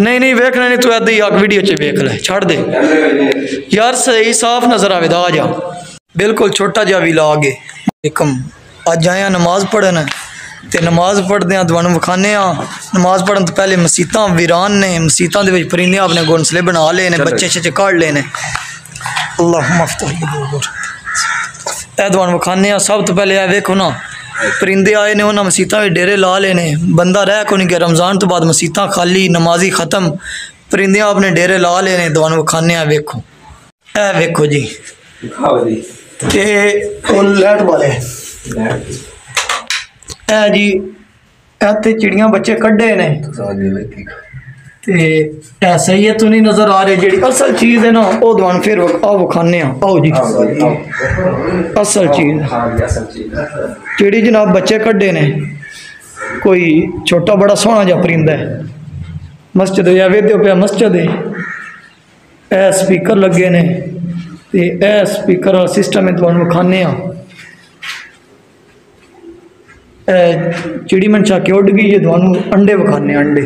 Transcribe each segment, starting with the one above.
नहीं नहीं वेखना नहीं, तू ऐदा ही आग वीडियो च वेख ले, छड़ दे यार, सही साफ नजर आवेदा। आ जा बिल्कुल छोटा जा भी ला गए। अज आया नमाज पढ़न, तो नमाज पढ़दे तुहानूं विखाने नमाज पढ़न तो पहले मसीतां वीरान ने, मसीतां दे विच परिंदे अपने घोंसले बना ले ने, बच्चे शच्चे कढ़ ले ने। अल्लाह मफ्तह तुहानूं विखाने। सब तो पहले वेखो ना, परिंदे आए ने, उन्होंने मसीतां में डेरे ला लेने, बंदा रह को नहीं गया। रमज़ान तो बाद मसीतां खाली, नमाजी खत्म, परिंदे अपने डेरे ला लेने। तुहानूं विखाने वेखो, ए वेखो जी, लैट वाले ए जी, इत्थे चिड़ियां बच्चे कड्ढे ने, ते सही है, तू नहीं नज़र आ रहे। जी असल चीज़ है ना, वो तुहानूं फिर आओ विखाने। आओ जी, असल चीज़ चिड़ी जनाब बच्चे कड्ढे ने, कोई छोटा बड़ा सोहना जा परिंदा है। मस्जिद या वेदे पे मस्जिद है, ए स्पीकर लगे ने, ते ए स्पीकर वाला सिस्टम है। तुहानूं विखाने चिड़ी मनशा के उड़ गई है। तुहानूं अंडे विखाने, अंडे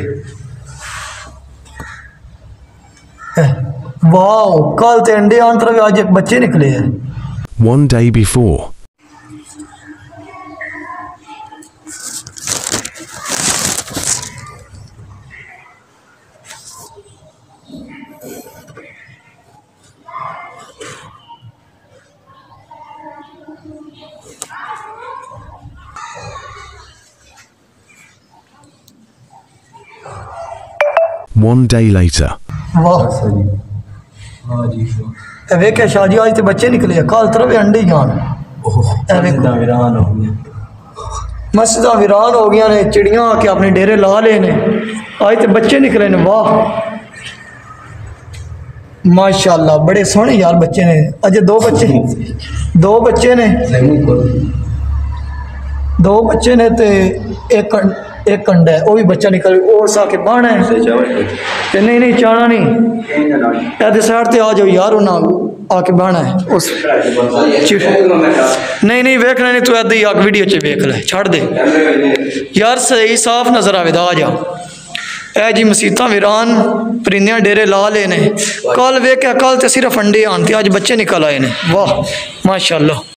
वाह, कल ते अंडे आन तरफ आज एक बच्चे निकले हैं। One day before. One day later. वाह, वेखे शाहजी आज तो बच्चे निकले, कल तरफ अंडे जान। मस्जिद वीरान हो गया ने, चिड़ियाँ आके अपने डेरे ला ले ने, आज तो बच्चे निकले ने। वाह माशाल्लाह, बड़े सोहने यार बच्चे ने। अजय दो बच्चे ने, ते एक अंडा है, वो भी बच्चा निकल, और आके बाहना है। ते नहीं चाहना नहीं, ऐसे साइड ते आ जाओ यार, उन्हें आके बाहना है उस। नहीं वेखना नहीं, तू ऐदा ही आग वीडियो च वेख ले, छड़ दे यार, सही साफ नजर आवेदा। आ जा ए जी, मसीतां वीरान, परिंदियां डेरे ला ले ने। कल वेख्या, कल तो सिर्फ अंडे आन, ते अज बच्चे निकल आए ने। वाह माशाल्लाह।